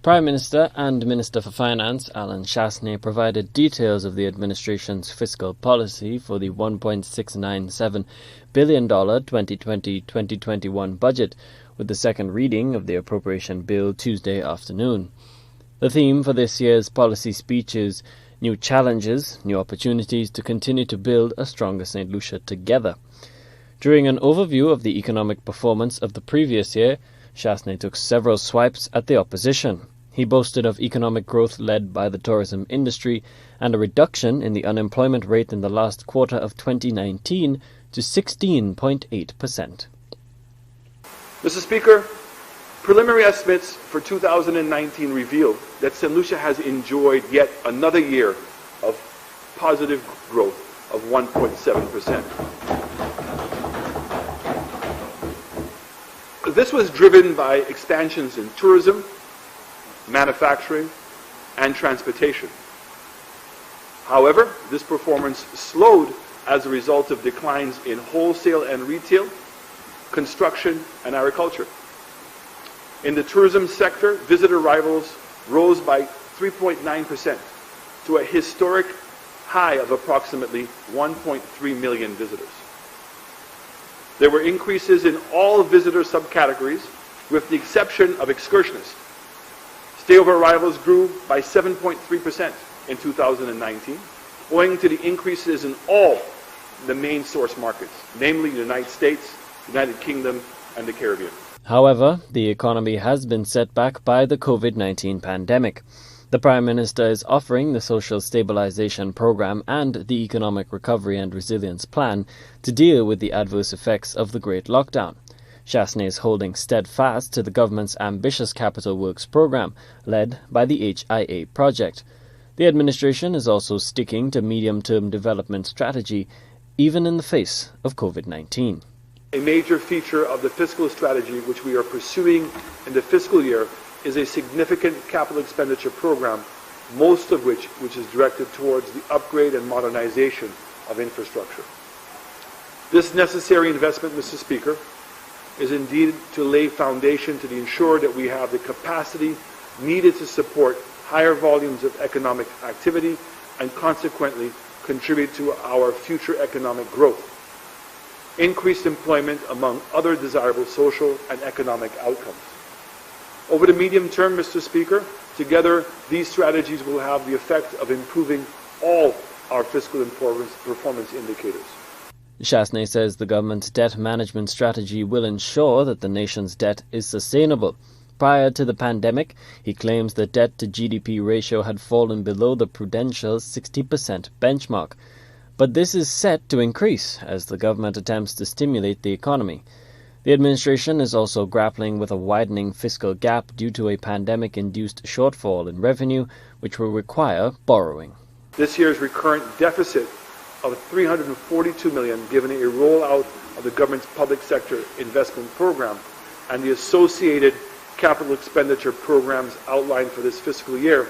Prime Minister and Minister for Finance Allen Chastanet provided details of the administration's fiscal policy for the $1.697 billion 2020-2021 budget with the second reading of the Appropriation Bill Tuesday afternoon. The theme for this year's policy speech is New Challenges, New Opportunities to Continue to Build a Stronger St. Lucia Together. During an overview of the economic performance of the previous year, Chastanet took several swipes at the opposition. He boasted of economic growth led by the tourism industry and a reduction in the unemployment rate in the last quarter of 2019 to 16.8%. Mr. Speaker, preliminary estimates for 2019 reveal that St. Lucia has enjoyed yet another year of positive growth of 1.7%. This was driven by expansions in tourism, manufacturing, and transportation. However, this performance slowed as a result of declines in wholesale and retail, construction, and agriculture. In the tourism sector, visitor arrivals rose by 3.9% to a historic high of approximately 1.3 million visitors. There were increases in all visitor subcategories, with the exception of excursionists. Stayover arrivals grew by 7.3% in 2019, owing to the increases in all the main source markets, namely the United States, United Kingdom, and the Caribbean. However, the economy has been set back by the COVID-19 pandemic. The Prime Minister is offering the Social Stabilization Program and the Economic Recovery and Resilience Plan to deal with the adverse effects of the Great Lockdown. Chastanet is holding steadfast to the government's ambitious Capital Works program, led by the HIA project. The administration is also sticking to medium-term development strategy, even in the face of COVID-19. A major feature of the fiscal strategy which we are pursuing in the fiscal year is a significant capital expenditure program, most of which is directed towards the upgrade and modernization of infrastructure. This necessary investment, Mr. Speaker, is indeed to lay foundation to ensure that we have the capacity needed to support higher volumes of economic activity and consequently contribute to our future economic growth, increased employment, among other desirable social and economic outcomes. Over the medium term, Mr. Speaker, together these strategies will have the effect of improving all our fiscal performance indicators. Chastanet says the government's debt management strategy will ensure that the nation's debt is sustainable. Prior to the pandemic, he claims the debt-to-GDP ratio had fallen below the prudential 60% benchmark. But this is set to increase as the government attempts to stimulate the economy. The administration is also grappling with a widening fiscal gap due to a pandemic-induced shortfall in revenue, which will require borrowing. This year's recurrent deficit of $342 million, given a rollout of the government's public sector investment program and the associated capital expenditure programs outlined for this fiscal year,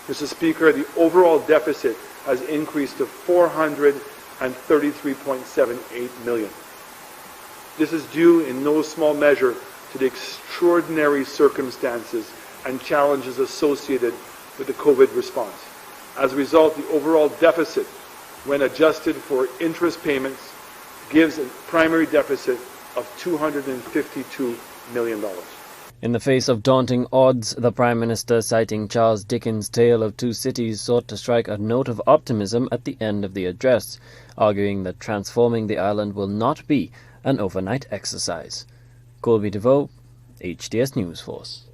Mr. Speaker, the overall deficit has increased to $433.78 million. This is due in no small measure to the extraordinary circumstances and challenges associated with the COVID response. As a result, the overall deficit, when adjusted for interest payments, gives a primary deficit of $252 million. In the face of daunting odds, the Prime Minister, citing Charles Dickens' Tale of Two Cities, sought to strike a note of optimism at the end of the address, arguing that transforming the island will not be an overnight exercise. Colby DeVoe, HDS News Force.